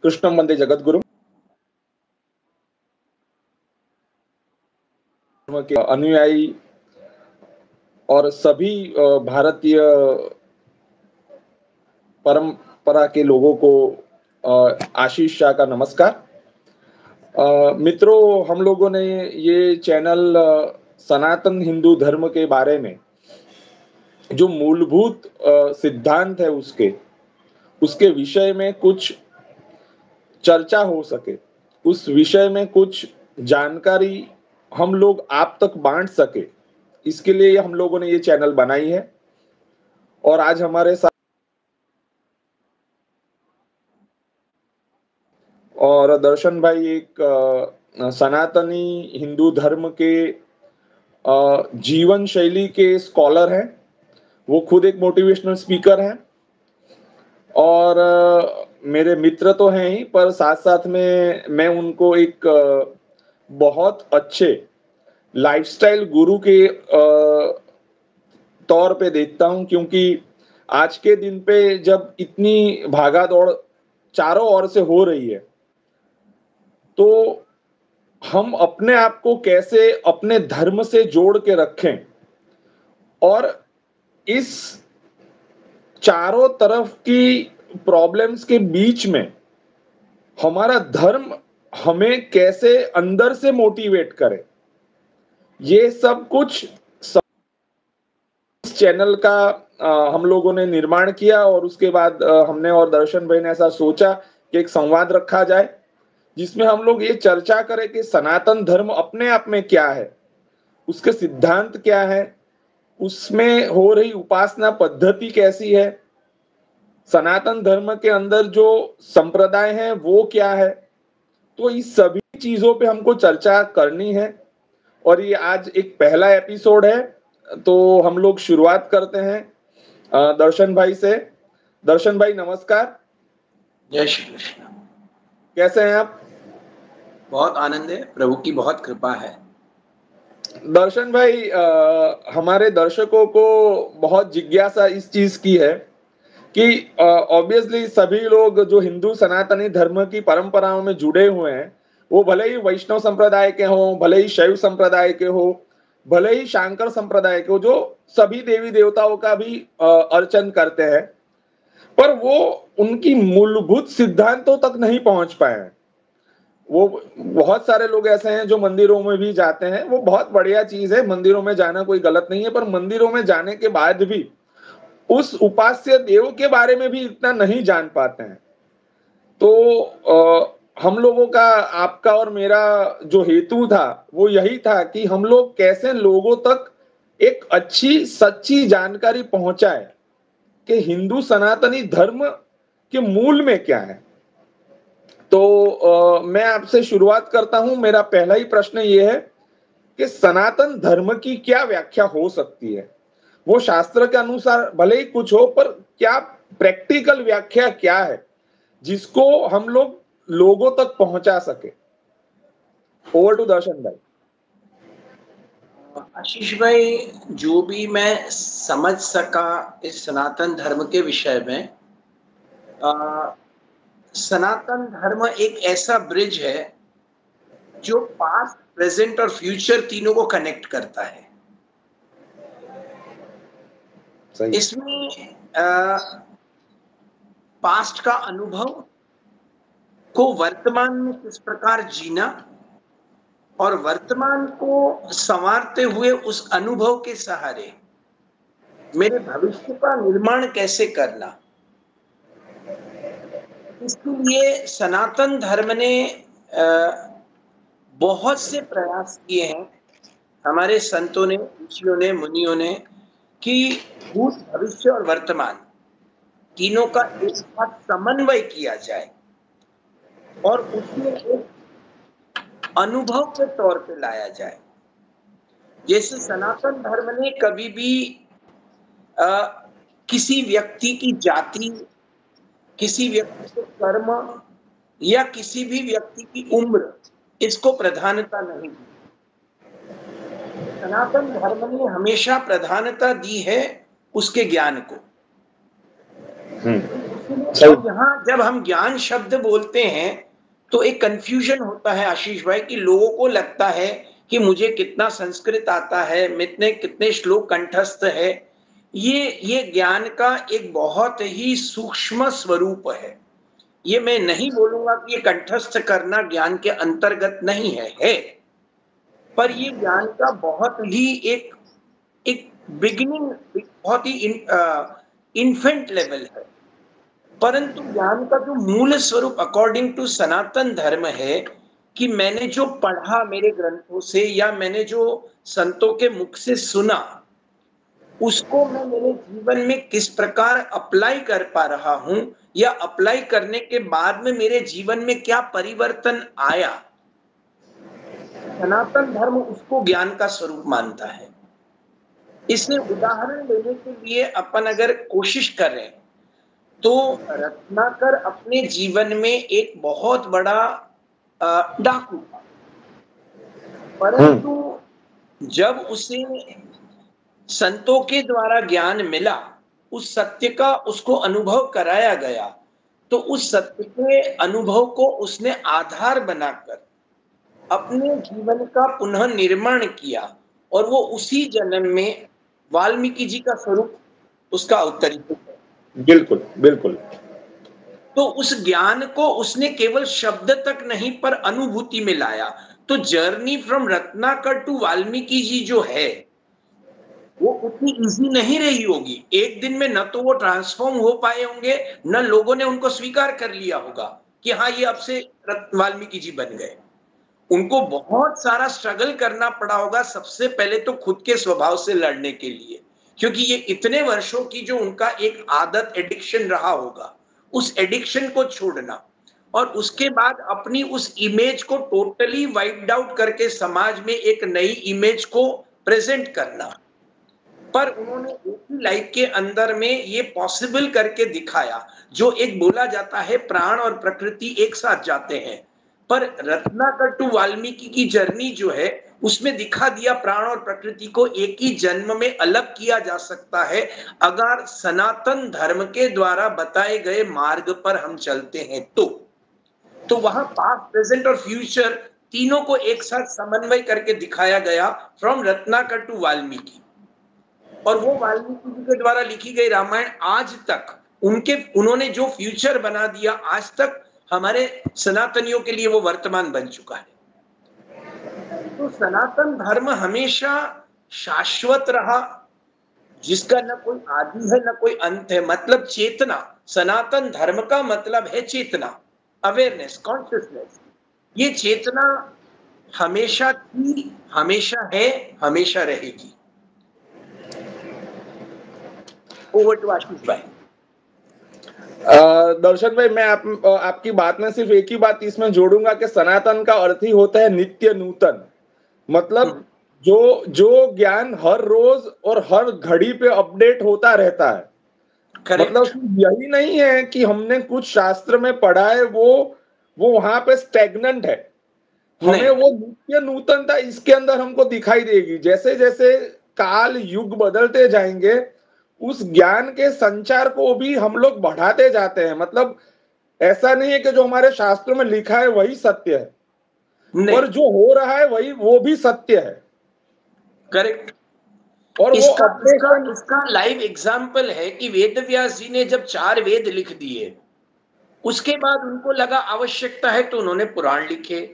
कृष्णम वंदे जगद्गुरुम के अनुयायी और सभी भारतीय परंपरा के लोगों को आशीष शाह का नमस्कार। मित्रों, हम लोगों ने ये चैनल सनातन हिंदू धर्म के बारे में जो मूलभूत सिद्धांत है उसके विषय में कुछ चर्चा हो सके, उस विषय में कुछ जानकारी हम लोग आप तक बांट सके, इसके लिए हम लोगों ने ये चैनल बनाई है। और आज हमारे साथ और दर्शन भाई एक सनातनी हिंदू धर्म के जीवन शैली के स्कॉलर हैं। वो खुद एक मोटिवेशनल स्पीकर हैं और मेरे मित्र तो हैं ही, पर साथ साथ में मैं उनको एक बहुत अच्छे लाइफस्टाइल गुरु के तौर पे देखता हूं, क्योंकि आज के दिन पे जब इतनी भागा दौड़ चारों ओर से हो रही है तो हम अपने आप को कैसे अपने धर्म से जोड़ के रखें और इस चारों तरफ की प्रॉब्लम्स के बीच में हमारा धर्म हमें कैसे अंदर से मोटिवेट करे, ये सब कुछ इस चैनल का हम लोगों ने निर्माण किया। और उसके बाद हमने और दर्शन भाई ने ऐसा सोचा कि एक संवाद रखा जाए जिसमें हम लोग ये चर्चा करें कि सनातन धर्म अपने आप में क्या है, उसके सिद्धांत क्या है, उसमें हो रही उपासना पद्धति कैसी है, सनातन धर्म के अंदर जो संप्रदाय है वो क्या है। तो इस सभी चीजों पे हमको चर्चा करनी है और ये आज एक पहला एपिसोड है। तो हम लोग शुरुआत करते हैं दर्शन भाई से। दर्शन भाई नमस्कार। जय श्री कृष्ण। कैसे हैं आप? बहुत आनंद है, प्रभु की बहुत कृपा है। दर्शन भाई, हमारे दर्शकों को बहुत जिज्ञासा इस चीज की है कि ऑब्वियसली सभी लोग जो हिंदू सनातनी धर्म की परंपराओं में जुड़े हुए हैं, वो भले ही वैष्णव संप्रदाय के हों, भले ही शैव संप्रदाय के हो, भले ही शांकर संप्रदाय के हो, जो सभी देवी देवताओं का भी अर्चन करते हैं, पर वो उनकी मूलभूत सिद्धांतों तक नहीं पहुंच पाए हैं। वो बहुत सारे लोग ऐसे हैं जो मंदिरों में भी जाते हैं, वो बहुत बढ़िया चीज है, मंदिरों में जाना कोई गलत नहीं है, पर मंदिरों में जाने के बाद भी उस उपास्य देव के बारे में भी इतना नहीं जान पाते हैं। तो हम लोगों का, आपका और मेरा जो हेतु था वो यही था कि हम लोग कैसे लोगों तक एक अच्छी सच्ची जानकारी पहुंचाए कि हिंदू सनातनी धर्म के मूल में क्या है। तो मैं आपसे शुरुआत करता हूं। मेरा पहला ही प्रश्न ये है कि सनातन धर्म की क्या व्याख्या हो सकती है? वो शास्त्र के अनुसार भले ही कुछ हो, पर क्या प्रैक्टिकल व्याख्या क्या है जिसको हम लोग लोगों तक पहुंचा सके? ओवर टू दर्शन भाई। आशीष भाई, जो भी मैं समझ सका इस सनातन धर्म के विषय में, सनातन धर्म एक ऐसा ब्रिज है जो पास्ट, प्रेजेंट और फ्यूचर तीनों को कनेक्ट करता है। सही। इसमें पास्ट का अनुभव को वर्तमान में किस प्रकार जीना और वर्तमान को संवारते हुए उस अनुभव के सहारे मेरे भविष्य का निर्माण कैसे करना, इसके लिए सनातन धर्म ने बहुत से प्रयास किए हैं, हमारे संतों ने, ऋषियों ने, मुनियों ने, कि भूत, भविष्य और वर्तमान तीनों का एक साथ समन्वय किया जाए और उसमें एक अनुभव के तौर पे लाया जाए। जैसे सनातन धर्म ने कभी भी किसी व्यक्ति की जाति, किसी व्यक्ति के कर्म या किसी भी व्यक्ति की उम्र, इसको प्रधानता नहीं दी। सनातन धर्म ने हमेशा प्रधानता दी है उसके ज्ञान को। और यहाँ जब हम ज्ञान शब्द बोलते हैं तो एक कंफ्यूजन होता है आशीष भाई, कि लोगों को लगता है कि मुझे कितना संस्कृत आता है, कितने कितने श्लोक कंठस्थ है। ये ज्ञान का एक बहुत ही सूक्ष्म स्वरूप है। ये मैं नहीं बोलूंगा कि ये कंठस्थ करना ज्ञान के अंतर्गत नहीं है, पर ये ज्ञान का बहुत ही एक एक बिगिनिंग, बहुत ही इन्फेंट लेवल है। परंतु ज्ञान का जो मूल स्वरूप अकॉर्डिंग टू सनातन धर्म है कि मैंने जो पढ़ा मेरे ग्रंथों से या मैंने जो संतों के मुख से सुना, उसको मैं मेरे जीवन में किस प्रकार अप्लाई कर पा रहा हूं, या अप्लाई करने के बाद में मेरे जीवन में क्या परिवर्तन आया, सनातन धर्म उसको ज्ञान का स्वरूप मानता है। इसलिए उदाहरण लेने के लिए अपन अगर कोशिश करें तो रत्नाकर अपने जीवन में एक बहुत बड़ा डाकू था, परंतु जब उसे संतों के द्वारा ज्ञान मिला, उस सत्य का उसको अनुभव कराया गया, तो उस सत्य के अनुभव को उसने आधार बनाकर अपने जीवन का पुनः निर्माण किया, और वो उसी जन्म में वाल्मीकि जी का स्वरूप उसका अवतरित है। बिल्कुल बिल्कुल। तो उस ज्ञान को उसने केवल शब्द तक नहीं पर अनुभूति में लाया। तो journey from Ratnakar to Valmiki ji जो है वो उतनी इजी नहीं रही होगी। एक दिन में न तो वो ट्रांसफॉर्म हो पाए होंगे, न लोगों ने उनको स्वीकार कर लिया होगा कि हाँ ये अब से वाल्मीकि जी बन गए। उनको बहुत सारा स्ट्रगल करना पड़ा होगा, सबसे पहले तो खुद के स्वभाव से लड़ने के लिए, क्योंकि ये इतने वर्षों की जो उनका एक आदत, एडिक्शन रहा होगा, उस एडिक्शन को छोड़ना, और उसके बाद अपनी उस इमेज को टोटली वाइप्ड आउट करके समाज में एक नई इमेज को प्रेजेंट करना। पर उन्होंने एक ही लाइफ के अंदर में ये पॉसिबल करके दिखाया, जो एक बोला जाता है प्राण और प्रकृति एक साथ जाते हैं। पर रत्नाकर टू वाल्मीकि की जर्नी जो है उसमें दिखा दिया प्राण और प्रकृति को एक ही जन्म में अलग किया जा सकता है, अगर सनातन धर्म के द्वारा बताए गए मार्ग पर हम चलते हैं तो वहां पास्ट, प्रेजेंट और फ्यूचर तीनों को एक साथ समन्वय करके दिखाया गया फ्रॉम रत्नाकर टू वाल्मीकि। और वो वाल्मीकि जी के द्वारा लिखी गई रामायण आज तक उन्होंने जो फ्यूचर बना दिया, आज तक हमारे सनातनियों के लिए वो वर्तमान बन चुका है। तो सनातन धर्म हमेशा शाश्वत रहा, जिसका न कोई आदि है न कोई अंत है। मतलब चेतना, सनातन धर्म का मतलब है चेतना, अवेयरनेस, कॉन्शियसनेस। ये चेतना हमेशा थी, हमेशा है, हमेशा रहेगी। ओवर टू आशीष भाई। दर्शन भाई, मैं आपकी बात में सिर्फ एक ही बात इसमें जोड़ूंगा कि सनातन का अर्थ ही होता है नित्य नूतन। मतलब जो जो ज्ञान हर रोज और हर घड़ी पे अपडेट होता रहता है। मतलब यही नहीं है कि हमने कुछ शास्त्र में पढ़ा है वो वहां पे स्टेगनेंट है। हमें वो नित्य नूतनता इसके अंदर हमको दिखाई देगी। जैसे जैसे काल युग बदलते जाएंगे, उस ज्ञान के संचार को भी हम लोग बढ़ाते जाते हैं। मतलब ऐसा नहीं है कि जो हमारे शास्त्रों में लिखा है वही सत्य है, पर जो हो रहा है वही वो भी सत्य है। करेक्ट। और इसका लाइव एग्जाम्पल है कि वेद व्यास जी ने जब 4 वेद लिख दिए, उसके बाद उनको लगा आवश्यकता है तो उन्होंने पुराण लिखे,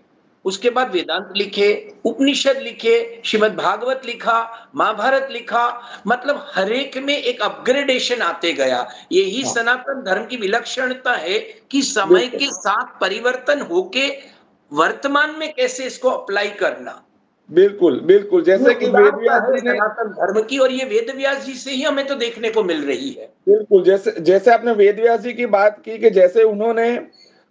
उसके बाद वेदांत लिखे, उपनिषद लिखे, श्रीमद् भागवत लिखा, महाभारत लिखा। मतलब हर एक में एक अपग्रेडेशन आते गया। यही सनातन धर्म की विलक्षणता है कि समय के साथ परिवर्तन होके वर्तमान में कैसे इसको अप्लाई करना। बिल्कुल बिल्कुल। जैसे कि वेदव्यास जी ने सनातन धर्म की, और ये वेदव्यास जी से ही हमें तो देखने को मिल रही है। बिल्कुल। जैसे जैसे आपने वेदव्यास जी की बात की कि जैसे उन्होंने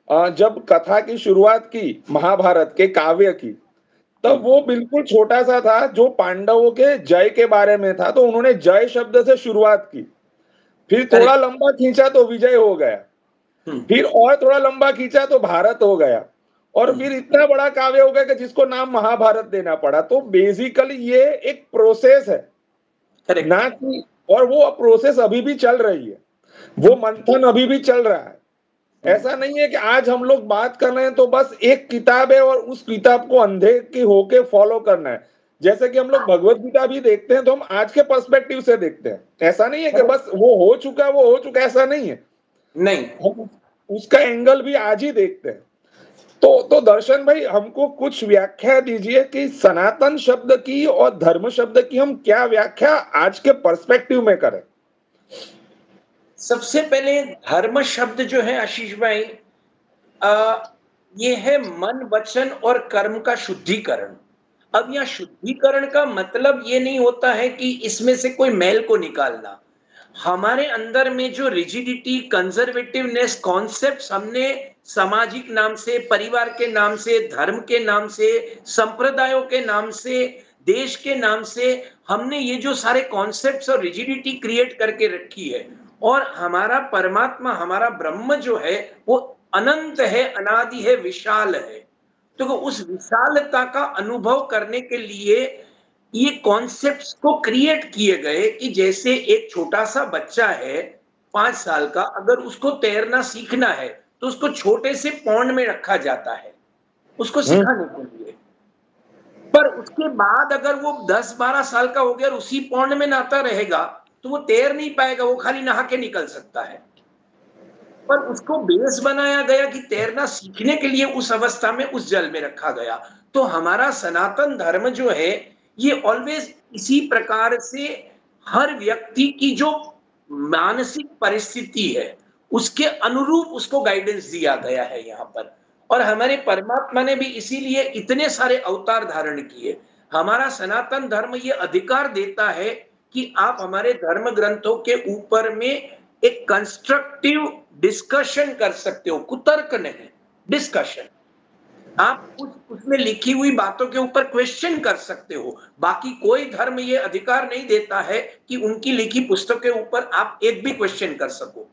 जब कथा की शुरुआत की महाभारत के काव्य की, तब वो बिल्कुल छोटा सा था, जो पांडवों के जय के बारे में था। तो उन्होंने जय शब्द से शुरुआत की, फिर थोड़ा लंबा खींचा तो विजय हो गया, फिर और थोड़ा लंबा खींचा तो भारत हो गया, और फिर इतना बड़ा काव्य हो गया कि जिसको नाम महाभारत देना पड़ा। तो बेसिकली ये एक प्रोसेस है ना कि, और वो प्रोसेस अभी भी चल रही है। वो मंथन अभी भी चल रहा है। ऐसा नहीं है कि आज हम लोग बात कर रहे हैं तो बस एक किताब है और उस किताब को अंधे के होके फॉलो करना है। जैसे कि हम लोग भगवत गीता भी देखते हैं तो हम आज के पर्सपेक्टिव से देखते हैं। ऐसा नहीं है कि बस वो हो चुका है, वो हो चुका, ऐसा नहीं है। नहीं, हम उसका एंगल भी आज ही देखते हैं। तो दर्शन भाई, हमको कुछ व्याख्या दीजिए कि सनातन शब्द की और धर्म शब्द की हम क्या व्याख्या आज के पर्सपेक्टिव में करें। सबसे पहले धर्म शब्द जो है आशीष भाई, अ, ये है मन, वचन और कर्म का शुद्धिकरण। अब यहाँ शुद्धिकरण का मतलब ये नहीं होता है कि इसमें से कोई मैल को निकालना। हमारे अंदर में जो रिजिडिटी, कंजर्वेटिवनेस, कॉन्सेप्ट्स हमने सामाजिक नाम से, परिवार के नाम से, धर्म के नाम से, संप्रदायों के नाम से, देश के नाम से, हमने ये जो सारे कॉन्सेप्ट्स और रिजिडिटी क्रिएट करके रखी है, और हमारा परमात्मा, हमारा ब्रह्म जो है वो अनंत है, अनादि है, विशाल है। तो उस विशालता का अनुभव करने के लिए ये कॉन्सेप्ट्स को क्रिएट किए गए कि जैसे एक छोटा सा बच्चा है 5 साल का, अगर उसको तैरना सीखना है तो उसको छोटे से पॉन्ड में रखा जाता है उसको सिखाने के लिए। पर उसके बाद अगर वो 10-12 साल का हो गया और उसी पॉन्ड में नहाता रहेगा तो वो तैर नहीं पाएगा, वो खाली नहा के निकल सकता है। पर उसको बेस बनाया गया कि तैरना सीखने के लिए उस अवस्था में उस जल में रखा गया। तो हमारा सनातन धर्म जो है ये ऑलवेज इसी प्रकार से हर व्यक्ति की जो मानसिक परिस्थिति है उसके अनुरूप उसको गाइडेंस दिया गया है यहाँ पर। और हमारे परमात्मा ने भी इसीलिए इतने सारे अवतार धारण किए। हमारा सनातन धर्म ये अधिकार देता है कि आप हमारे धर्म ग्रंथों के ऊपर में एक कंस्ट्रक्टिव डिस्कशन कर सकते हो, कुतर्क नहीं, डिस्कशन। आप कुछ उसमें लिखी हुई बातों के ऊपर क्वेश्चन कर सकते हो। बाकी कोई धर्म ये अधिकार नहीं देता है कि उनकी लिखी पुस्तक के ऊपर आप एक भी क्वेश्चन कर सको।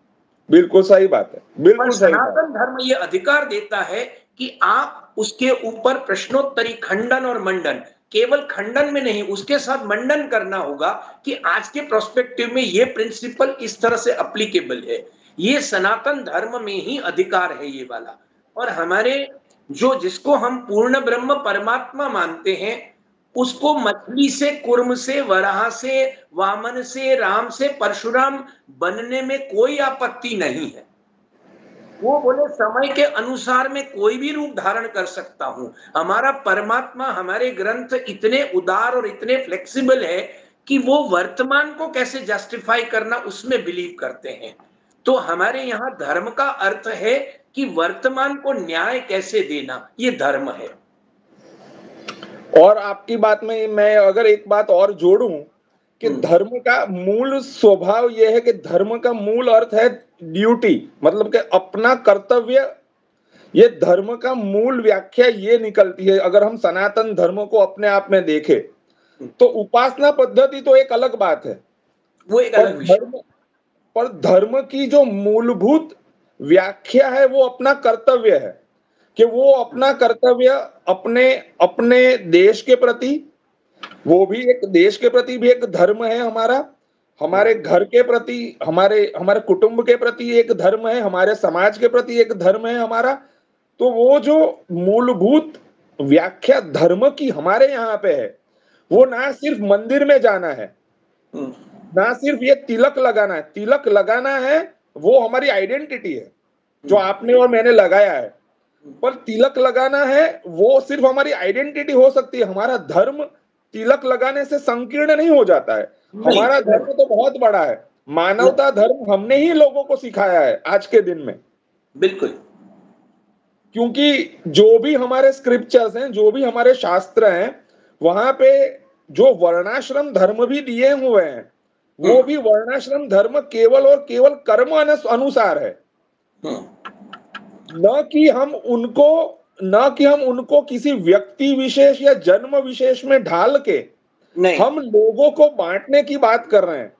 बिल्कुल सही बात है, पर बिल्कुल सही बात। सनातन धर्म ये अधिकार देता है कि आप उसके ऊपर प्रश्नोत्तरी, खंडन और मंडन, केवल खंडन में नहीं उसके साथ मंडन करना होगा कि आज के प्रोस्पेक्टिव में ये प्रिंसिपल इस तरह से अप्लीकेबल है। ये सनातन धर्म में ही अधिकार है ये वाला। और हमारे जो जिसको हम पूर्ण ब्रह्म परमात्मा मानते हैं उसको मछली से, कुर्म से, वराह से, वामन से, राम से, परशुराम बनने में कोई आपत्ति नहीं है। वो बोले समय के अनुसार में कोई भी रूप धारण कर सकता हूं। हमारा परमात्मा, हमारे ग्रंथ इतने उदार और इतने फ्लेक्सिबल है कि वो वर्तमान को कैसे जस्टिफाई करना उसमें बिलीव करते हैं। तो हमारे यहाँ धर्म का अर्थ है कि वर्तमान को न्याय कैसे देना, ये धर्म है। और आपकी बात में मैं अगर एक बात और जोड़ूं कि धर्म का मूल स्वभाव यह है कि धर्म का मूल अर्थ है ड्यूटी, मतलब कि अपना कर्तव्य। ये धर्म का मूल व्याख्या ये निकलती है। अगर हम सनातन धर्म को अपने आप में देखें तो उपासना पद्धति तो एक अलग बात है, वो एक पर अलग विषय। धर्म की जो मूलभूत व्याख्या है वो अपना कर्तव्य है कि वो अपना कर्तव्य अपने अपने देश के प्रति, वो भी एक देश के प्रति भी एक धर्म है हमारा, हमारे घर के प्रति, हमारे हमारे कुटुंब के प्रति एक धर्म है, हमारे समाज के प्रति एक धर्म है हमारा। तो वो जो मूलभूत व्याख्या धर्म की हमारे यहाँ पे है वो ना सिर्फ मंदिर में जाना है, ना सिर्फ ये तिलक लगाना है। तिलक लगाना है वो हमारी आइडेंटिटी है जो आपने और मैंने लगाया है, पर तिलक लगाना है वो सिर्फ हमारी आइडेंटिटी हो सकती है। हमारा धर्म तिलक लगाने से संकीर्ण नहीं हो जाता है। हमारा धर्म तो बहुत बड़ा है। मानवता धर्म हमने ही लोगों को सिखाया है आज के दिन में। बिल्कुल। क्योंकि जो भी हमारे स्क्रिप्चर्स हैं, जो भी हमारे शास्त्र हैं, वहां पे जो वर्णाश्रम धर्म भी दिए हुए हैं वो भी वर्णाश्रम धर्म केवल और केवल कर्म अनुसार है। न कि हम उनको किसी व्यक्ति विशेष या जन्म विशेष में ढाल के हम लोगों को बांटने की बात कर रहे हैं।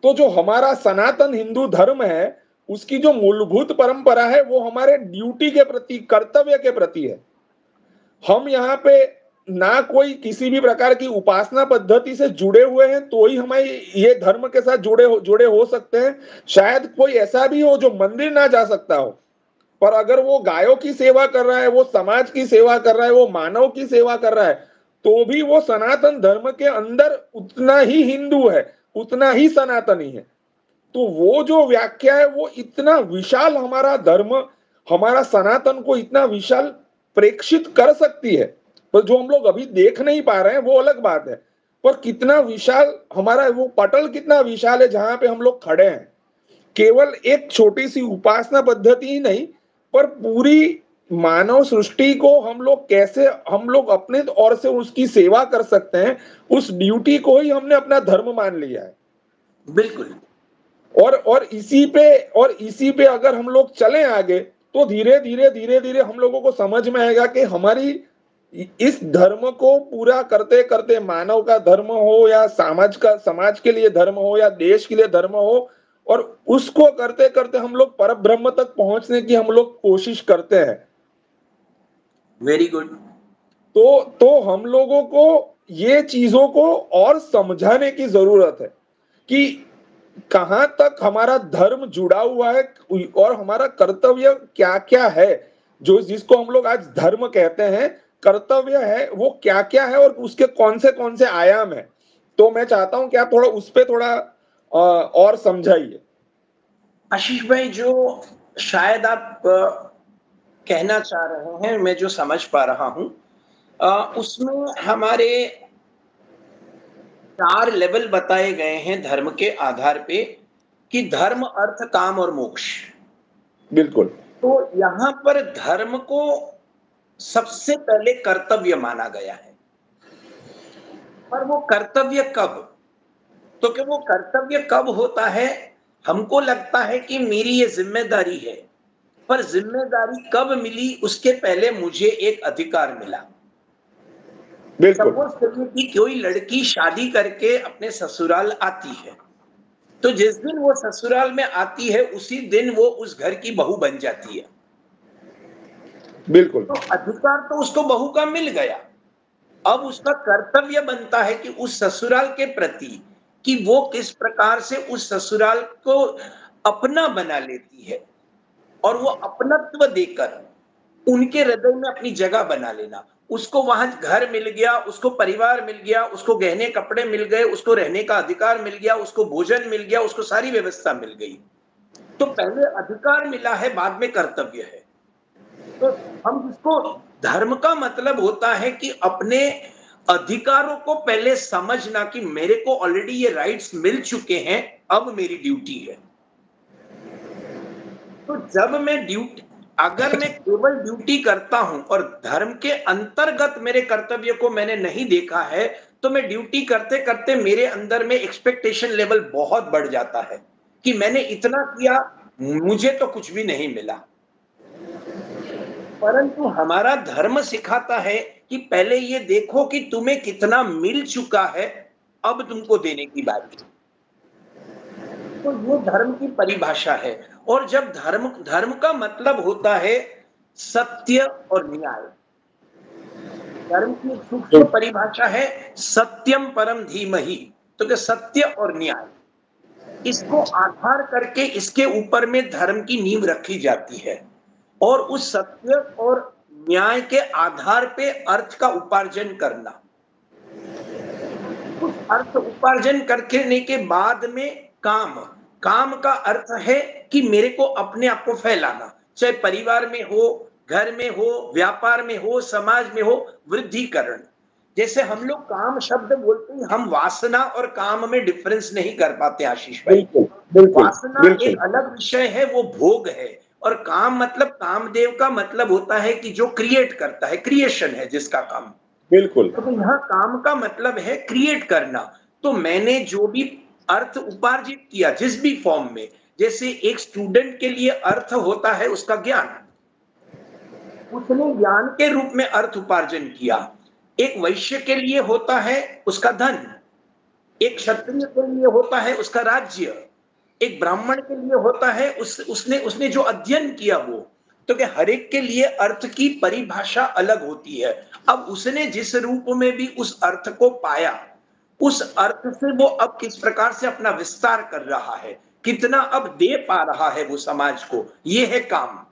तो जो हमारा सनातन हिंदू धर्म है उसकी जो मूलभूत परंपरा है वो हमारे ड्यूटी के प्रति, कर्तव्य के प्रति है। हम यहाँ पे ना कोई किसी भी प्रकार की उपासना पद्धति से जुड़े हुए हैं तो ही हमें ये धर्म के साथ जुड़े हो सकते हैं। शायद कोई ऐसा भी हो जो मंदिर ना जा सकता हो, पर अगर वो गायों की सेवा कर रहा है, वो समाज की सेवा कर रहा है, वो मानव की सेवा कर रहा है, तो भी वो सनातन धर्म के अंदर उतना ही हिंदू है, उतना ही सनातनी है। तो वो जो व्याख्या है वो इतना विशाल, हमारा धर्म, हमारा सनातन को इतना विशाल प्रेक्षित कर सकती है। पर जो हम लोग अभी देख नहीं पा रहे हैं वो अलग बात है, पर कितना विशाल हमारा वो पटल, कितना विशाल है जहां पे हम लोग खड़े हैं। केवल एक छोटी सी उपासना पद्धति ही नहीं, पर पूरी मानव सृष्टि को हम लोग कैसे, हम लोग अपने ओर से उसकी सेवा कर सकते हैं, उस ड्यूटी को ही हमने अपना धर्म मान लिया है। बिल्कुल। और इसी पे अगर हम लोग चलें आगे, तो धीरे धीरे हम लोगों को समझ में आएगा कि हमारी इस धर्म को पूरा करते करते, मानव का धर्म हो या समाज के लिए धर्म हो या देश के लिए धर्म हो, और उसको करते करते हम लोग पर ब्रह्म तक पहुंचने की हम लोग कोशिश करते हैं। Very good. तो हम लोगों को ये चीजों को और समझाने की जरूरत है कि कहां तक हमारा धर्म जुड़ा हुआ है और हमारा कर्तव्य क्या क्या है। जो जिसको हम लोग आज धर्म कहते हैं, कर्तव्य है वो क्या क्या है और उसके कौन से आयाम है। तो मैं चाहता हूं कि आप थोड़ा उस पर थोड़ा और समझाइए। आशीष भाई, जो शायद आप कहना चाह रहे हैं, मैं जो समझ पा रहा हूं, उसमें हमारे 4 लेवल बताए गए हैं धर्म के आधार पे, कि धर्म, अर्थ, काम और मोक्ष। बिल्कुल। तो यहाँ पर धर्म को सबसे पहले कर्तव्य माना गया है। पर वो कर्तव्य कब? तो कि वो कर्तव्य कब होता है? हमको लगता है कि मेरी ये जिम्मेदारी है, पर जिम्मेदारी कब मिली? उसके पहले मुझे एक अधिकार मिला। बिल्कुल। सपोज करिए कि कोई लड़की शादी करके अपने ससुराल आती है, तो जिस दिन वो ससुराल में आती है उसी दिन वो उस घर की बहू बन जाती है। बिल्कुल। तो अधिकार तो उसको बहू का मिल गया। अब उसका कर्तव्य बनता है कि उस ससुराल के प्रति, कि वो किस प्रकार से उस ससुराल को अपना बना लेती है, और वो अपनत्व देकर उनके हृदय में अपनी जगह बना लेना। उसको वहां घर मिल गया, उसको परिवार मिल गया, उसको गहने कपड़े मिल गए, उसको रहने का अधिकार मिल गया, उसको भोजन मिल गया, उसको सारी व्यवस्था मिल गई। तो पहले अधिकार मिला है, बाद में कर्तव्य है। तो हम जिसको, धर्म का मतलब होता है कि अपने अधिकारों को पहले समझना कि मेरे को ऑलरेडी ये राइट्स मिल चुके हैं, अब मेरी ड्यूटी है। तो जब मैं ड्यूटी, अगर मैं केवल ड्यूटी करता हूं और धर्म के अंतर्गत मेरे कर्तव्य को मैंने नहीं देखा है, तो मैं ड्यूटी करते करते मेरे अंदर में एक्सपेक्टेशन लेवल बहुत बढ़ जाता है कि मैंने इतना किया, मुझे तो कुछ भी नहीं मिला। परंतु हमारा धर्म सिखाता है कि पहले ये देखो कि तुम्हें कितना मिल चुका है, अब तुमको देने की बारी है। तो ये धर्म की परिभाषा है। और जब धर्म, धर्म का मतलब होता है सत्य और न्याय। धर्म की सूक्ष्म परिभाषा है सत्यम परम धीमहि। तो क्या सत्य और न्याय, इसको आधार करके इसके ऊपर में धर्म की नींव रखी जाती है, और उस सत्य और न्याय के आधार पे अर्थ का उपार्जन करना। उस अर्थ उपार्जन करने के बाद में काम, काम का अर्थ है कि मेरे को अपने आप को फैलाना, चाहे परिवार में हो, घर में हो, व्यापार में हो, समाज में हो, वृद्धिकरण। जैसे हम लोग काम शब्द बोलते हैं, हम वासना और काम में डिफरेंस नहीं कर पाते आशीष भाई। बिल्कुल। बिल्कुल। वासना बिल्कुल। एक अलग विषय है, वो भोग है। और काम मतलब, कामदेव का मतलब होता है कि जो क्रिएट करता है, क्रिएशन है जिसका काम। बिल्कुल। तो यहाँ काम का मतलब है क्रिएट करना। तो मैंने जो भी अर्थ उपार्जित किया जिस भी फॉर्म में, जैसे एक स्टूडेंट के लिए अर्थ होता है उसका ज्ञान, उसने ज्ञान के रूप में अर्थ उपार्जन किया। एक वैश्य के लिए होता है उसका धन, एक क्षत्रिय के लिए होता है उसका राज्य, एक ब्राह्मण के लिए होता है उसने उसने जो अध्ययन किया वो। तो क्या हर एक के लिए अर्थ की परिभाषा अलग होती है। अब उसने जिस रूप में भी उस अर्थ को पाया, उस अर्थ से वो अब किस प्रकार से अपना विस्तार कर रहा है, कितना अब दे पा रहा है वो समाज को, ये है काम।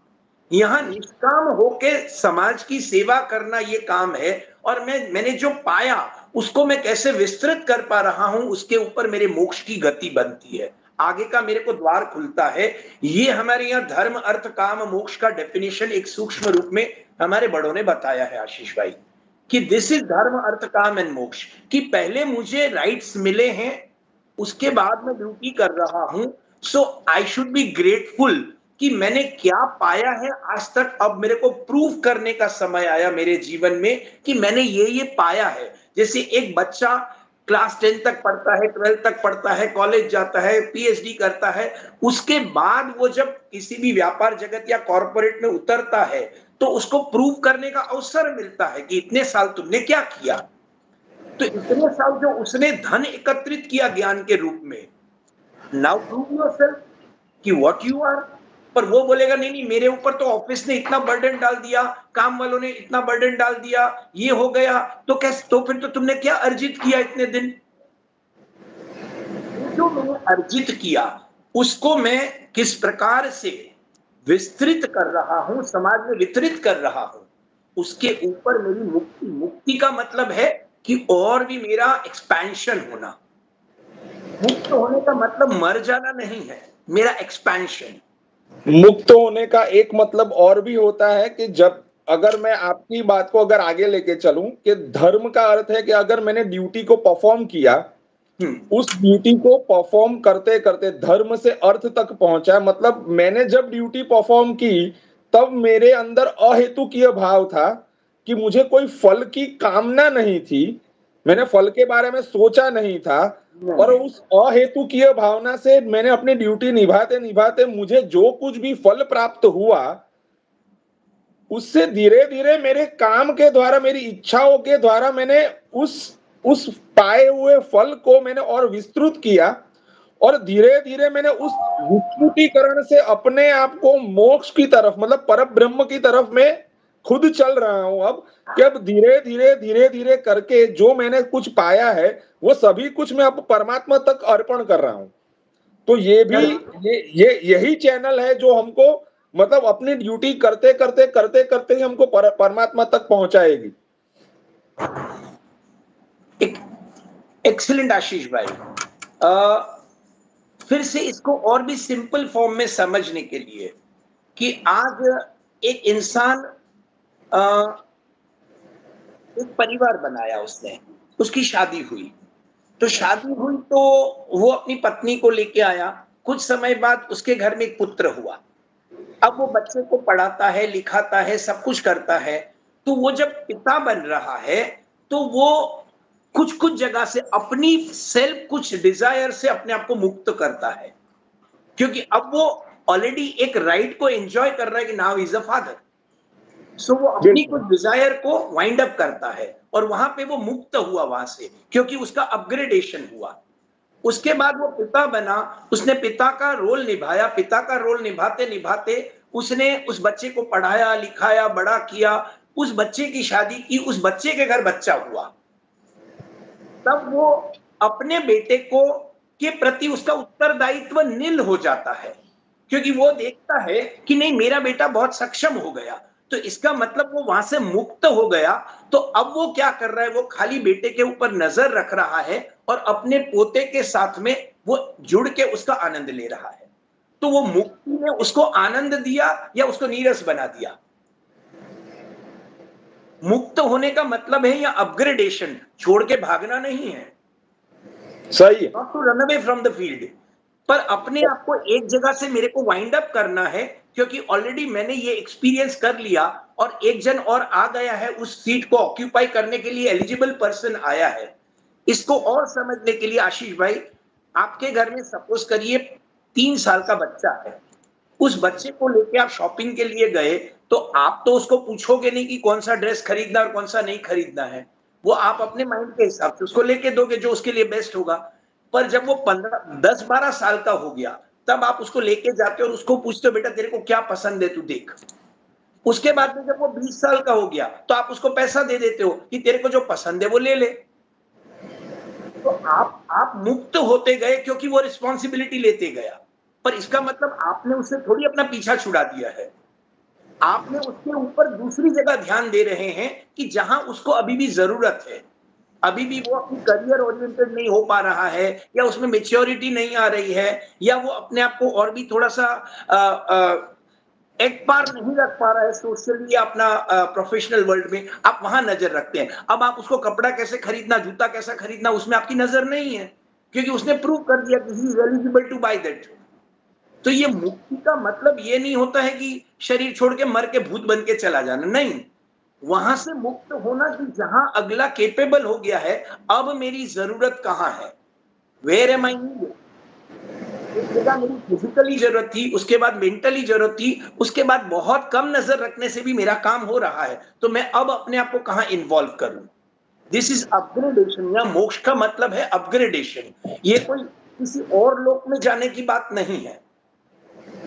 यहाँ निष्काम होके समाज की सेवा करना ये काम है, और मैंने जो पाया उसको मैं कैसे विस्तृत कर पा रहा हूं, उसके ऊपर मेरे मोक्ष की गति बनती है, आगे का मेरे को द्वार खुलता है। ये हमारे यहाँ धर्म अर्थ काम मोक्ष का डेफिनेशन एक सूक्ष्म रूप में हमारे बड़ों ने बताया है आशीष भाई, कि दिस इज धर्म अर्थ काम एंड मोक्ष। कि पहले मुझे राइट्स मिले हैं, उसके बाद मैं ड्यूटी कर रहा हूं, सो आई शुड बी ग्रेटफुल कि मैंने क्या पाया है आज तक। अब मेरे को प्रूव करने का समय आया मेरे जीवन में कि मैंने ये पाया है। जैसे एक बच्चा क्लास 10 तक पढ़ता है, 12 तक पढ़ता है, कॉलेज जाता है, पीएचडी करता है, उसके बाद वो जब किसी भी व्यापार जगत या कॉर्पोरेट में उतरता है तो उसको प्रूव करने का अवसर मिलता है कि इतने साल तुमने क्या किया। तो इतने साल जो उसने धन एकत्रित किया ज्ञान के रूप में, नाउ प्रूव योरसेल्फ कि व्हाट यू आर। पर वो बोलेगा नहीं नहीं, मेरे ऊपर तो ऑफिस ने इतना बर्डन डाल दिया, काम वालों ने इतना बर्डन डाल दिया, ये हो गया, तो कैसे, तो फिर तो तुमने क्या अर्जित किया इतने दिन। जो मैंने अर्जित किया उसको मैं किस प्रकार से विस्तृत कर रहा हूं, समाज में वितरित कर रहा हूं, उसके ऊपर मेरी मुक्ति। मुक्ति का मतलब है कि और भी मेरा एक्सपेंशन होना। मुक्त होने का मतलब मर जाना नहीं है, मेरा एक्सपेंशन। मुक्त होने का एक मतलब और भी होता है कि जब, अगर मैं आपकी बात को अगर आगे लेके चलूं, कि धर्म का अर्थ है कि अगर मैंने ड्यूटी को परफॉर्म किया, उस ड्यूटी को परफॉर्म करते करते धर्म से अर्थ तक पहुंचा, मतलब मैंने जब ड्यूटी परफॉर्म की तब मेरे अंदर अहेतुकीय भाव था कि मुझे कोई फल की कामना नहीं थी, मैंने फल के बारे में सोचा नहीं था, और उस अहेतुकीय भावना से मैंने अपनी ड्यूटी निभाते निभाते मुझे जो कुछ भी फल प्राप्त हुआ, उससे धीरे धीरे मेरे काम के द्वारा, मेरी इच्छाओं के द्वारा मैंने उस पाए हुए फल को मैंने और विस्तृत किया, और धीरे धीरे मैंने उस विस्तृतीकरण से अपने आप को मोक्ष की तरफ, मतलब परम ब्रह्म की तरफ में खुद चल रहा हूं अब। कि अब धीरे धीरे करके जो मैंने कुछ पाया है वो सभी कुछ मैं अब परमात्मा तक अर्पण कर रहा हूं। तो ये भी यही चैनल है जो हमको, मतलब अपनी ड्यूटी करते करते करते करते ही हमको परमात्मा तक पहुंचाएगी। एक्सीलेंट आशीष भाई। फिर से इसको और भी सिंपल फॉर्म में समझने के लिए, कि आज एक इंसान एक परिवार बनाया, उसने, उसकी शादी हुई, तो शादी हुई तो वो अपनी पत्नी को लेके आया, कुछ समय बाद उसके घर में एक पुत्र हुआ। अब वो बच्चे को पढ़ाता है, लिखाता है, सब कुछ करता है। तो वो जब पिता बन रहा है तो वो कुछ कुछ जगह से अपनी सेल्फ कुछ डिजायर से अपने आप को मुक्त करता है, क्योंकि अब वो ऑलरेडी एक राइट को एंजॉय कर रहा है कि नाउ इज अ फादर। सो वो अपनी कुछ डिजायर को वाइंड अप करता है, और वहां पे वो मुक्त हुआ वहां से, क्योंकि उसका अपग्रेडेशन हुआ। उसके बाद वो पिता बना, उसने पिता का रोल निभाया, पिता का रोल निभाते निभाते उसने उस बच्चे को पढ़ाया, लिखाया, बड़ा किया, उस बच्चे की शादी की, उस बच्चे के घर बच्चा हुआ। तब वो अपने बेटे को के प्रति उसका उत्तरदायित्व नील हो जाता है, क्योंकि वो देखता है कि नहीं, मेरा बेटा बहुत सक्षम हो गया, तो इसका मतलब वो वहां से मुक्त हो गया। तो अब वो क्या कर रहा है, वो खाली बेटे के ऊपर नजर रख रहा है और अपने पोते के साथ में वो जुड़ के उसका आनंद ले रहा है। तो वो मुक्ति ने उसको आनंद दिया या उसको नीरस बना दिया। मुक्त होने का मतलब है या अपग्रेडेशन, छोड़ के भागना नहीं है, सही है, not to run away from the field, पर अपने आप को एक जगह से मेरे को वाइंड अप करना है, क्योंकि ऑलरेडी मैंने ये एक्सपीरियंस कर लिया और एक जन और आ गया है उस सीट को ऑक्यूपाई करने के लिए, एलिजिबल पर्सन आया है। इसको और समझने के लिए आशीष भाई, आपके घर में सपोज करिए 3 साल का बच्चा है, उस बच्चे को लेके आप शॉपिंग के लिए गए, तो आप तो उसको पूछोगे नहीं कि कौन सा ड्रेस खरीदना और कौन सा नहीं खरीदना है, वो आप अपने माइंड के हिसाब से उसको लेके दोगे जो उसके लिए बेस्ट होगा। पर जब वो 10-12 साल का हो गया, तब आप उसको लेके जाते हो और उसको पूछते हो, बेटा तेरे को क्या पसंद है, तू देख। उसके बाद में जब वो 20 साल का हो गया तो आप उसको पैसा दे देते हो कि तेरे को जो पसंद है वो ले ले। तो आप मुक्त होते गए क्योंकि वो रिस्पॉन्सिबिलिटी लेते गया, पर इसका मतलब आपने उससे थोड़ी अपना पीछा छुड़ा दिया है। आपने उसके ऊपर दूसरी जगह ध्यान दे रहे हैं कि जहां उसको अभी भी जरूरत है, अभी भी वो अपनी करियर ओरिएंटेड नहीं हो पा रहा है, या उसमें मेच्योरिटी नहीं आ रही है, या वो अपने आप को और भी थोड़ा सा एक बार नहीं रख पा रहा है सोशली या अपना प्रोफेशनल वर्ल्ड में, आप वहां नजर रखते हैं। अब आप उसको कपड़ा कैसे खरीदना, जूता कैसा खरीदना, उसमें आपकी नजर नहीं है, क्योंकि उसने प्रूव कर दिया कि he is eligible to buy that. तो ये मुक्ति का मतलब ये नहीं होता है कि शरीर छोड़ के मर के भूत बन के चला जाना, नहीं। वहां से मुक्त होना कि जहां अगला केपेबल हो गया है, अब मेरी जरूरत कहां है, वेयर एम आई नीडेड। एक जगह मेरी फिजिकली जरूरत थी, उसके बाद मेंटली जरूरत थी, उसके बाद बहुत कम नजर रखने से भी मेरा काम हो रहा है, तो मैं अब अपने आप को कहां इन्वॉल्व करूं। दिस इज अपग्रेडेशन, या मोक्ष का मतलब है अपग्रेडेशन। ये कोई किसी और लोक में जाने की बात नहीं है,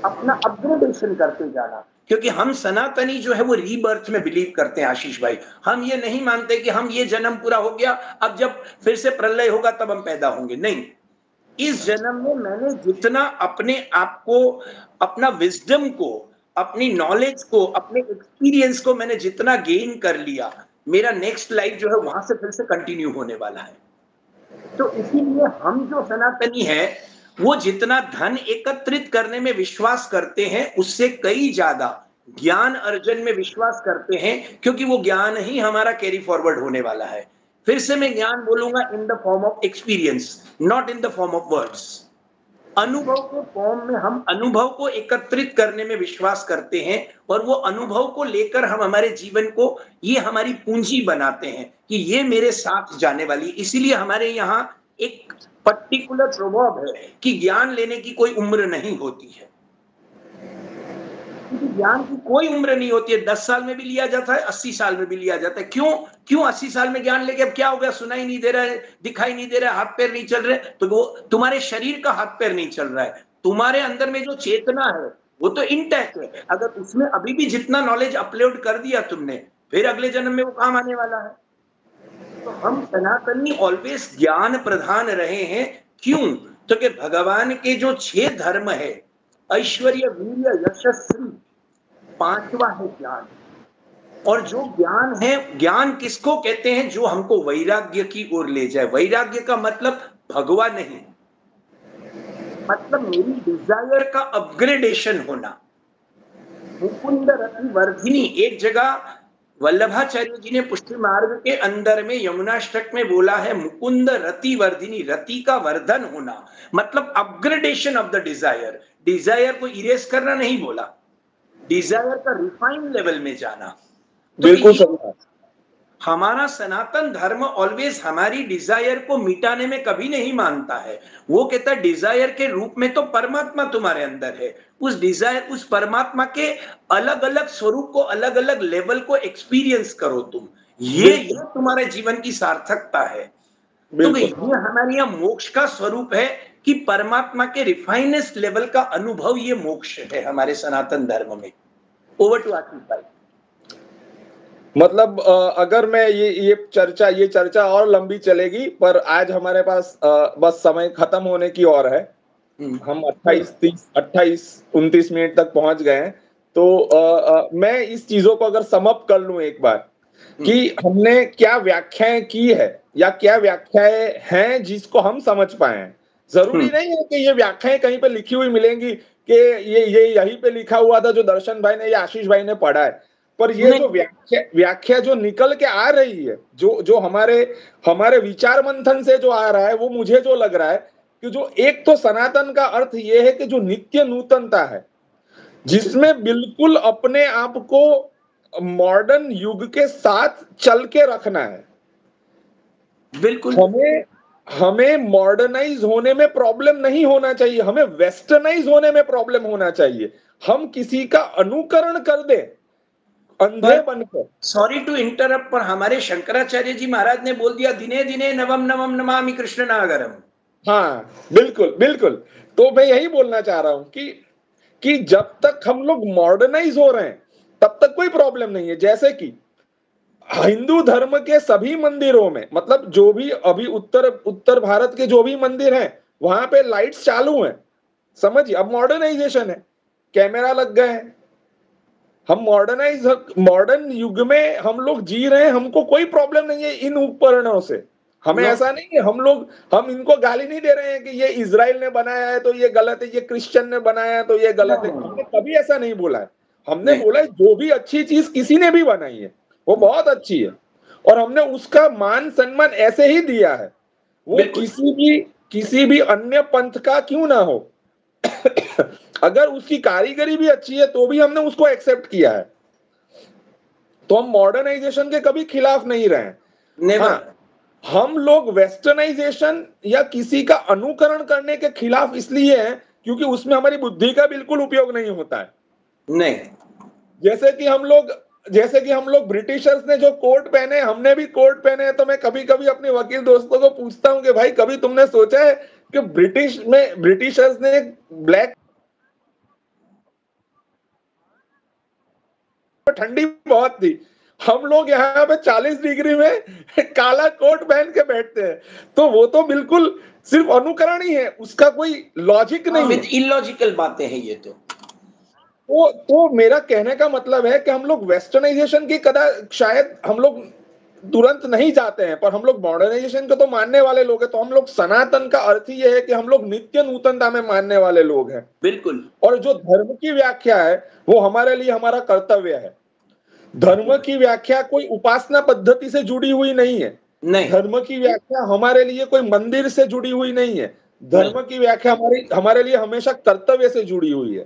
अपना अपग्रेडेशन करते जाना। क्योंकि हम सनातनी जो है वो रीबर्थ में बिलीव करते हैं आशीष भाई। हम ये नहीं मानते कि हम ये जन्म पूरा हो गया, अब जब फिर से प्रलय होगा तब हम पैदा होंगे, नहीं। इस जन्म में मैंने जितना अपने आप को, अपना विजडम को, अपनी नॉलेज को, अपने एक्सपीरियंस को मैंने जितना गेन कर लिया, मेरा नेक्स्ट लाइफ जो है वहां से फिर से कंटिन्यू होने वाला है। तो इसीलिए हम जो सनातनी है वो जितना धन एकत्रित करने में विश्वास करते हैं, उससे कई ज्यादा ज्ञान अर्जन में विश्वास करते हैं, क्योंकि वो ज्ञान ही हमारा कैरी फॉरवर्ड होने वाला है। फिर से मैं ज्ञान बोलूंगा in the form of experience, not in the form of words. अनुभव के फॉर्म में हम अनुभव को एकत्रित करने में विश्वास करते हैं, और वो अनुभव को लेकर हम हमारे जीवन को, ये हमारी पूंजी बनाते हैं कि ये मेरे साथ जाने वाली। इसीलिए हमारे यहाँ एक पर्टिकुलर प्रभाव है कि ज्ञान लेने की कोई उम्र नहीं होती है, क्योंकि ज्ञान की कोई उम्र नहीं होती है। 10 साल में भी लिया जाता है, 80 साल में भी लिया जाता है। क्यों? क्यों 80 साल में ज्ञान लेके अब क्या हो गया, सुनाई नहीं दे रहा है, दिखाई नहीं दे रहा है, हाथ पैर नहीं चल रहे, तो वो तुम्हारे शरीर का हाथ पैर नहीं चल रहा है, तुम्हारे अंदर में जो चेतना है वो तो इंटैक्ट है। अगर उसमें अभी भी जितना नॉलेज अपलोड कर दिया तुमने, फिर अगले जन्म में वो काम आने वाला है। तो हम सनातनी ऑलवेज ज्ञान प्रधान रहे हैं। क्यों? तो कि भगवान के जो 6 धर्म है, ऐश्वर्य, वीर्य, यशस्वी, 5वां है ज्ञान। और जो ज्ञान है, ज्ञान किसको कहते हैं? जो हमको वैराग्य की ओर ले जाए। वैराग्य का मतलब भगवा नहीं, मतलब मेरी डिजायर का अपग्रेडेशन होना। मुकुंद रति वर्धिनी, एक जगह वल्लभाचार्य जी ने पुष्टि मार्ग के अंदर में यमुनाष्टक में बोला है, मुकुंद रति वर्धिनी, रति का वर्धन होना, मतलब upgradation of the desire. Desire को इरेज करना नहीं बोला, डिजायर का रिफाइन लेवल में जाना। तो बिल्कुल सही बात। हमारा सनातन धर्म ऑलवेज हमारी डिजायर को मिटाने में कभी नहीं मानता है। वो कहता है डिजायर के रूप में तो परमात्मा तुम्हारे अंदर है, उस डिजायर, उस परमात्मा के अलग अलग स्वरूप को, अलग अलग लेवल को एक्सपीरियंस करो तुम, ये तुम्हारे जीवन की सार्थकता है। तो ये हमारे यहाँ मोक्ष का स्वरूप है कि परमात्मा के रिफाइनेस्ट लेवल का अनुभव, ये मोक्ष है हमारे सनातन धर्म में। ओवर टू आशीष भाई। मतलब अगर मैं ये चर्चा और लंबी चलेगी, पर आज हमारे पास बस समय खत्म होने की ओर है। हम 28-29 मिनट तक पहुंच गए हैं। तो मैं इस चीजों को अगर समअप कर लूं एक बार, कि हमने क्या व्याख्याएं की है या क्या व्याख्याएं हैं जिसको हम समझ पाए हैं। जरूरी नहीं है कि ये व्याख्याएं कहीं पे लिखी हुई मिलेंगी कि ये यहीं पे लिखा हुआ था जो दर्शन भाई ने या आशीष भाई ने पढ़ा है, पर ये जो व्याख्या जो निकल के आ रही है, जो हमारे विचार मंथन से जो आ रहा है, वो मुझे जो लग रहा है कि जो एक तो सनातन का अर्थ ये है कि जो नित्य नूतनता है, जिसमें बिल्कुल अपने आप को मॉडर्न युग के साथ चल के रखना है। बिल्कुल, हमें मॉडर्नाइज होने में प्रॉब्लम नहीं होना चाहिए, हमें वेस्टर्नाइज होने में प्रॉब्लम होना चाहिए। हम किसी का अनुकरण कर दें अंधे बनकर। सॉरी टू इंटरप्ट, पर हमारे शंकराचार्य जी महाराज ने बोल दिया, दिने दिने नवम नवम नमामि कृष्ण नागरम। हाँ, बिल्कुल बिल्कुल। तो मैं यही बोलना चाह रहा हूं कि जब तक हम लोग मॉडर्नाइज हो रहे हैं, तब तक कोई प्रॉब्लम नहीं है। जैसे कि हिंदू धर्म के सभी मंदिरों में, मतलब जो भी अभी उत्तर उत्तर भारत के जो भी मंदिर हैं, वहां पे लाइट्स चालू हैं। समझिए, अब मॉडर्नाइजेशन है, कैमरा लग गए हैं। हम मॉडर्न युग में हम लोग जी रहे हैं, हमको कोई प्रॉब्लम नहीं है इन उपकरणों से। हमें ऐसा नहीं है, हम इनको गाली नहीं दे रहे हैं कि ये इजराइल ने बनाया है तो ये गलत है, ये क्रिश्चियन ने बनाया है तो ये गलत है। हमने कभी ऐसा नहीं बोला है। हमने बोला है जो भी अच्छी चीज किसी ने भी बनाई है वो बहुत अच्छी है, और हमने उसका मान सम्मान ऐसे ही दिया है, वो किसी भी अन्य पंथ का क्यों ना हो। अगर उसकी कारीगरी भी अच्छी है तो भी हमने उसको एक्सेप्ट किया है। तो हम मॉडर्नाइजेशन के कभी खिलाफ नहीं रहे। हाँ, हम लोग वेस्टर्नाइजेशन या किसी का अनुकरण करने के खिलाफ इसलिए हैं क्योंकि उसमें हमारी बुद्धि का बिल्कुल उपयोग नहीं होता है। नहीं, जैसे कि हम लोग ब्रिटिशर्स ने जो कोट पहने, हमने भी कोट पहने हैं। तो मैं कभी कभी अपने वकील दोस्तों को पूछता हूं कि भाई कभी तुमने सोचा है कि ब्रिटिशर्स ने ब्लैक, ठंडी बहुत थी, हम लोग यहाँ पे 40 डिग्री में काला कोट पहन के बैठते हैं। तो वो तो बिल्कुल सिर्फ अनुकरण ही है, उसका कोई लॉजिक नहीं है। इलॉजिकल बातें हैं ये तो मेरा कहने का मतलब है कि हम लोग वेस्टर्नाइजेशन की कदर शायद हम लोग तुरंत नहीं जाते हैं, पर हम लोग मॉडर्नाइजेशन को तो मानने वाले लोग हैं। तो हम लोग सनातन का अर्थ ही है कि हम लोग नित्य नूतनता में मानने वाले लोग हैं। बिल्कुल। और जो धर्म की व्याख्या है वो हमारे लिए हमारा कर्तव्य है। धर्म की व्याख्या कोई उपासना पद्धति से जुड़ी हुई नहीं है। धर्म की व्याख्या हमारे लिए कोई मंदिर से जुड़ी हुई नहीं है। धर्म की व्याख्या हमारे लिए हमेशा कर्तव्य से जुड़ी हुई है,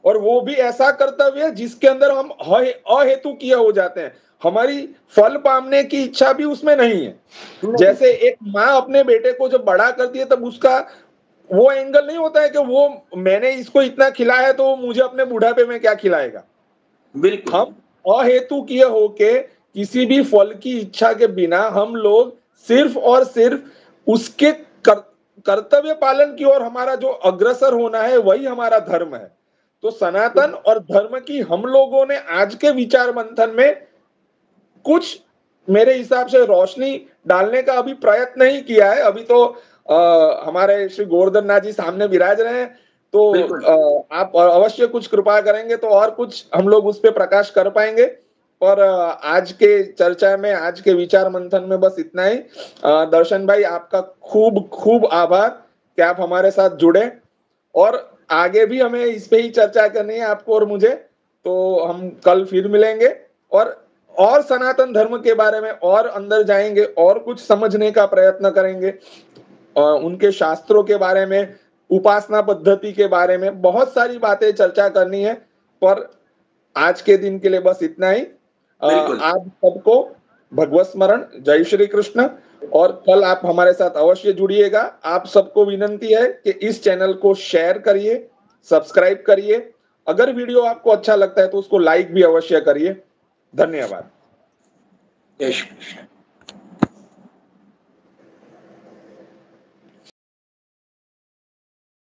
और वो भी ऐसा कर्तव्य है जिसके अंदर हम अहेतु किए हो जाते हैं। हमारी फल पाने की इच्छा भी उसमें नहीं है। जैसे एक माँ अपने बेटे को जब बड़ा करती है तब उसका वो एंगल नहीं होता है कि वो मैंने इसको इतना खिलाया तो मुझे अपने बुढ़ापे में क्या खिलाएगा। बिल्कुल। हम अहेतु किए होके किसी भी फल की इच्छा के बिना हम लोग सिर्फ और सिर्फ उसके कर्तव्य पालन की ओर हमारा जो अग्रसर होना है वही हमारा धर्म है। तो सनातन और धर्म की हम लोगों ने आज के विचार मंथन में कुछ मेरे हिसाब से रोशनी डालने का अभी प्रयत्न नहीं किया है। अभी तो हमारे श्री गोवर्धन नाथ जी सामने विराज रहे हैं, तो आप अवश्य कुछ कृपा करेंगे तो और कुछ हम लोग उस पर प्रकाश कर पाएंगे। और आज के चर्चा में, आज के विचार मंथन में बस इतना ही। दर्शन भाई, आपका खूब खूब आभार कि आप हमारे साथ जुड़े, और आगे भी हमें इस पे ही चर्चा करनी है आपको और मुझे। तो हम कल फिर मिलेंगे और सनातन धर्म के बारे में और अंदर जाएंगे और कुछ समझने का प्रयत्न करेंगे। उनके शास्त्रों के बारे में, उपासना पद्धति के बारे में बहुत सारी बातें चर्चा करनी है। पर आज के दिन के लिए बस इतना ही। आप सबको भगवत स्मरण, जय श्री कृष्ण। और कल आप हमारे साथ अवश्य जुड़िएगा। आप सबको विनंती है कि इस चैनल को शेयर करिए, सब्सक्राइब करिए। अगर वीडियो आपको अच्छा लगता है तो उसको लाइक भी अवश्य करिए। धन्यवाद। जय श्री कृष्ण।